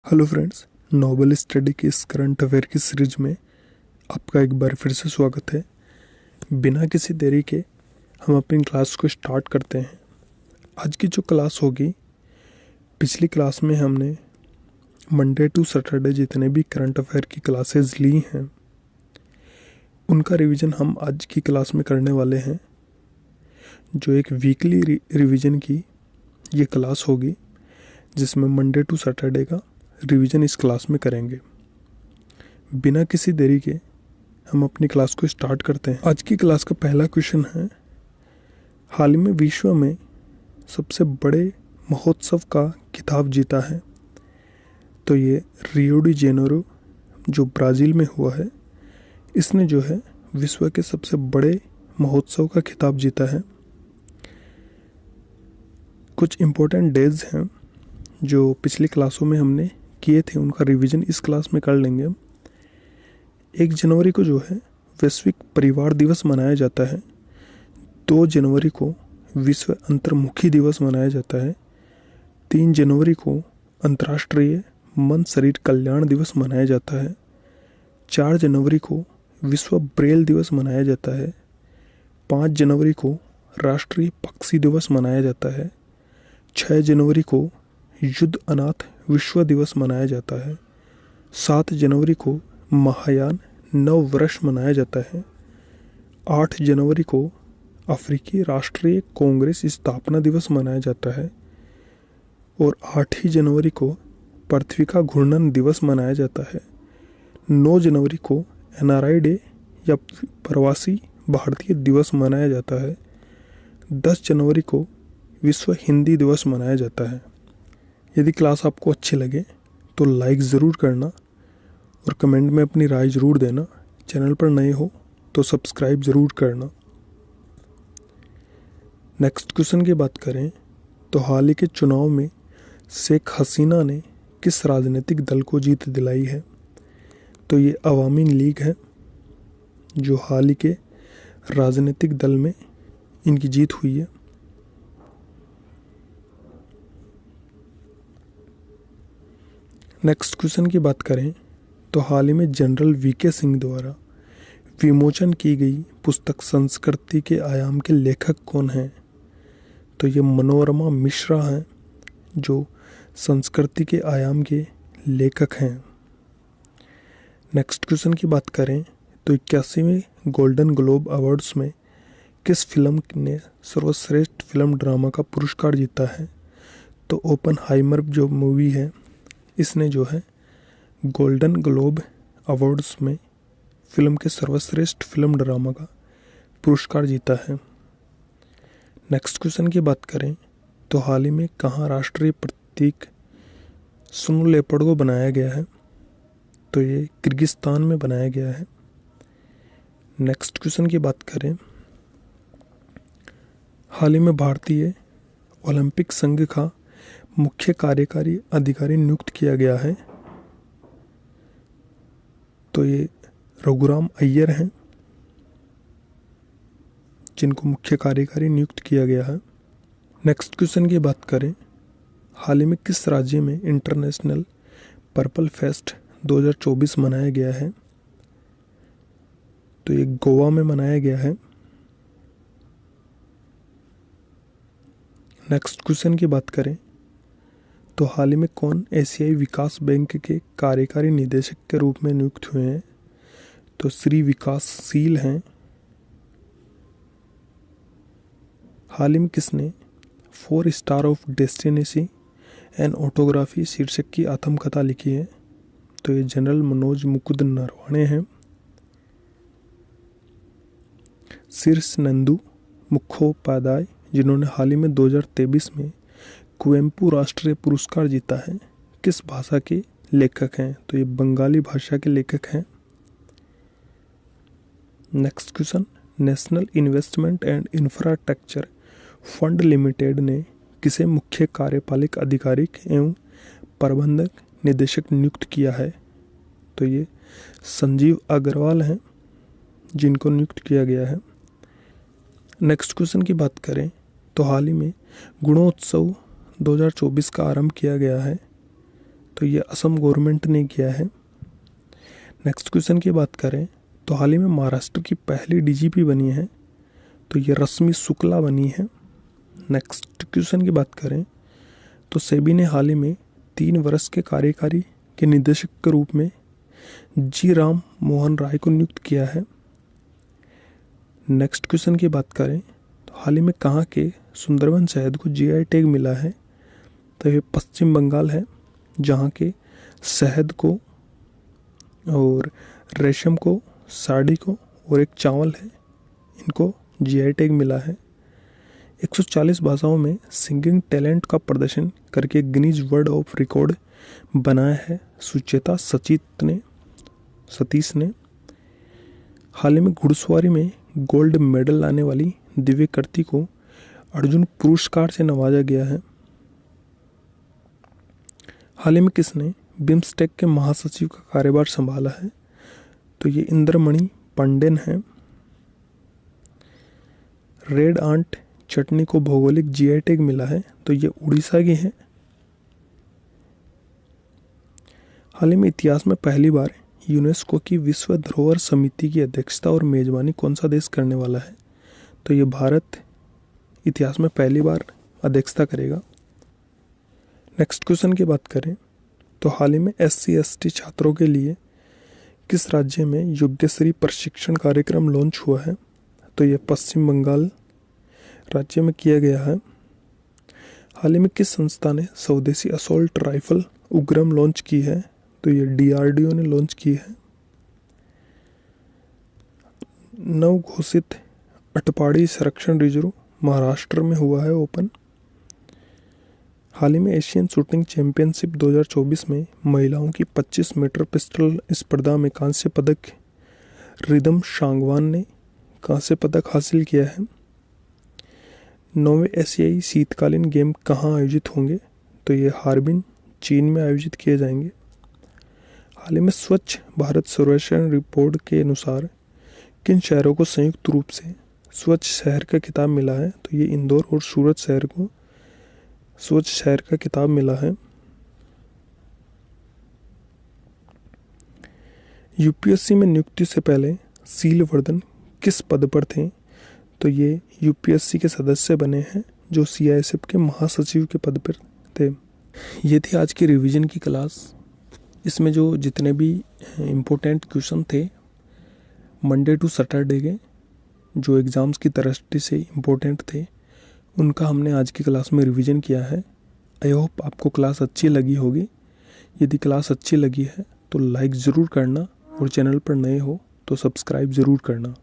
Hello friends, Nobel study की इस current affair की सीरीज में आपका एक बार फिर से स्वागत है। बिना किसी देरी के हम अपनी क्लास को स्टार्ट करते हैं। आज की जो क्लास होगी, पिछली क्लास में हमने मंडे टू सैटरडे जितने भी करंट अफेयर की क्लासेस ली हैं उनका रिवीजन हम आज की क्लास में करने वाले हैं। जो एक वीकली रिवीजन की ये क्लास होगी जिसमें मंडे टू सैटरडे का रिवीजन इस क्लास में करेंगे। बिना किसी देरी के हम अपनी क्लास को स्टार्ट करते हैं। आज की क्लास का पहला क्वेश्चन है, हाल ही में विश्व में सबसे बड़े महोत्सव का खिताब जीता है। तो ये रियो डी जेनेरो जो ब्राज़ील में हुआ है, इसने जो है विश्व के सबसे बड़े महोत्सव का खिताब जीता है। कुछ इम्पोर्टेंट डेज हैं जो पिछली क्लासों में हमने किए थे, उनका रिवीजन इस क्लास में कर लेंगे। 1 जनवरी को जो है वैश्विक परिवार दिवस मनाया जाता है। 2 जनवरी को विश्व अंतर्मुखी दिवस मनाया जाता है। 3 जनवरी को अंतर्राष्ट्रीय मन शरीर कल्याण दिवस मनाया जाता है। 4 जनवरी को विश्व ब्रेल दिवस मनाया जाता है। 5 जनवरी को राष्ट्रीय पक्षी दिवस मनाया जाता है। 6 जनवरी को युद्ध अनाथ विश्व दिवस मनाया जाता है। 7 जनवरी को महायान नव वर्ष मनाया जाता है। 8 जनवरी को अफ्रीकी राष्ट्रीय कांग्रेस स्थापना दिवस मनाया जाता है। और 8 ही जनवरी को पृथ्वी का घूर्णन दिवस मनाया जाता है। 9 जनवरी को NRI डे या प्रवासी भारतीय दिवस मनाया जाता है। 10 जनवरी को विश्व हिंदी दिवस मनाया जाता है। यदि क्लास आपको अच्छी लगे तो लाइक ज़रूर करना और कमेंट में अपनी राय ज़रूर देना। चैनल पर नए हो तो सब्सक्राइब ज़रूर करना। नेक्स्ट क्वेश्चन की बात करें तो हाल ही के चुनाव में शेख हसीना ने किस राजनीतिक दल को जीत दिलाई है। तो ये अवामी लीग है जो हाल ही के राजनीतिक दल में इनकी जीत हुई है। नेक्स्ट क्वेश्चन की बात करें तो हाल ही में जनरल VK सिंह द्वारा विमोचन की गई पुस्तक संस्कृति के आयाम के लेखक कौन हैं। तो ये मनोरमा मिश्रा हैं जो संस्कृति के आयाम के लेखक हैं। नेक्स्ट क्वेश्चन की बात करें तो 81वें गोल्डन ग्लोब अवार्ड्स में किस फिल्म ने सर्वश्रेष्ठ फिल्म ड्रामा का पुरस्कार जीता है। तो ओपनहाइमर जो मूवी है, इसने जो है गोल्डन ग्लोब अवार्ड्स में फिल्म के सर्वश्रेष्ठ फिल्म ड्रामा का पुरस्कार जीता है। नेक्स्ट क्वेश्चन की बात करें तो हाल ही में कहाँ राष्ट्रीय प्रतीक स्नो लेपर्ड को बनाया गया है। तो ये किर्गिस्तान में बनाया गया है। नेक्स्ट क्वेश्चन की बात करें, हाल ही में भारतीय ओलंपिक संघ का मुख्य कार्यकारी अधिकारी नियुक्त किया गया है। तो ये रघुराम अय्यर हैं जिनको मुख्य कार्यकारी नियुक्त किया गया है। नेक्स्ट क्वेश्चन की बात करें, हाल ही में किस राज्य में इंटरनेशनल पर्पल फेस्ट 2024 मनाया गया है। तो ये गोवा में मनाया गया है। नेक्स्ट क्वेश्चन की बात करें तो हाल ही में कौन एशियाई विकास बैंक के कार्यकारी निदेशक के रूप में नियुक्त हुए हैं। तो श्री विकासशील हैं। हाल ही में किसने 4 स्टार ऑफ डेस्टिनेसी एंड ऑटोग्राफी शीर्षक की आत्मकथा लिखी है। तो ये जनरल मनोज मुकुंद नरवाणे हैं। शीर्ष नंदू मुखोपाध्याय जिन्होंने हाल ही में 2023 में कुवेम्पू राष्ट्रीय पुरस्कार जीता है, किस भाषा के लेखक हैं। तो ये बंगाली भाषा के लेखक हैं। Next question, national investment and infrastructure fund limited ने किसे मुख्य कार्यपालक अधिकारी एवं प्रबंधक निदेशक नियुक्त किया है। तो ये संजीव अग्रवाल हैं जिनको नियुक्त किया गया है। नेक्स्ट क्वेश्चन की बात करें तो हाल ही में गुणोत्सव 2024 का आरंभ किया गया है। तो ये असम गवर्नमेंट ने किया है। नेक्स्ट क्वेश्चन की बात करें तो हाल ही में महाराष्ट्र की पहली डीजीपी बनी है, तो ये रश्मि शुक्ला बनी है। नेक्स्ट क्वेश्चन की बात करें तो सेबी ने हाल ही में 3 वर्ष के कार्यकारी के निदेशक के रूप में जी राम मोहन राय को नियुक्त किया है। नेक्स्ट क्वेश्चन की बात करें तो हाल ही में कहाँ के सुंदरबन शहद को जीआई टैग मिला है, तो ये पश्चिम बंगाल है, जहाँ के शहद को और रेशम को, साड़ी को और एक चावल है, इनको जीआई टैग मिला है। 140 भाषाओं में सिंगिंग टैलेंट का प्रदर्शन करके गिनीज वर्ल्ड ऑफ रिकॉर्ड बनाया है सुचेता सतीश ने। हाल ही में घुड़सवारी में गोल्ड मेडल लाने वाली दिव्य कर्ती को अर्जुन पुरस्कार से नवाजा गया है। हाल ही में किसने बिम्स्टेक के महासचिव का कार्यभार संभाला है, तो ये इंद्रमणि पांडेन है। रेड आंट चटनी को भौगोलिक जीआई टैग मिला है, तो ये उड़ीसा की है। हाल ही में इतिहास में पहली बार यूनेस्को की विश्व धरोहर समिति की अध्यक्षता और मेजबानी कौन सा देश करने वाला है, तो ये भारत इतिहास में पहली बार अध्यक्षता करेगा। नेक्स्ट क्वेश्चन की बात करें तो हाल ही में SC/ST छात्रों के लिए किस राज्य में योग्यश्री प्रशिक्षण कार्यक्रम लॉन्च हुआ है, तो ये पश्चिम बंगाल राज्य में किया गया है। हाल ही में किस संस्था ने स्वदेशी असॉल्ट राइफल उग्रम लॉन्च की है, तो ये DRDO ने लॉन्च की है। नवघोषित अटपाड़ी संरक्षण रिजर्व महाराष्ट्र में हुआ है ओपन। हाल ही में एशियन शूटिंग चैंपियनशिप 2024 में महिलाओं की 25 मीटर पिस्टल स्पर्धा में कांस्य पदक रिदम शांगवान ने कांस्य पदक हासिल किया है। 9वें एशियाई शीतकालीन गेम कहाँ आयोजित होंगे, तो ये हार्बिन चीन में आयोजित किए जाएंगे। हाल ही में स्वच्छ भारत सर्वेक्षण रिपोर्ट के अनुसार किन शहरों को संयुक्त रूप से स्वच्छ शहर का खिताब मिला है, तो ये इंदौर और सूरत शहर को स्वच्छ शहर का खिताब मिला है। यूपीएससी में नियुक्ति से पहले सीलवर्धन किस पद पर थे, तो ये यूपीएससी के सदस्य बने हैं जो CISF के महासचिव के पद पर थे। ये थी आज की रिवीजन की क्लास। इसमें जो जितने भी इम्पोर्टेंट क्वेश्चन थे मंडे टू सैटरडे के जो एग्ज़ाम्स की दृष्टि से इम्पोर्टेंट थे, उनका हमने आज की क्लास में रिवीजन किया है। आई होप आपको क्लास अच्छी लगी होगी। यदि क्लास अच्छी लगी है तो लाइक ज़रूर करना और चैनल पर नए हो तो सब्सक्राइब ज़रूर करना।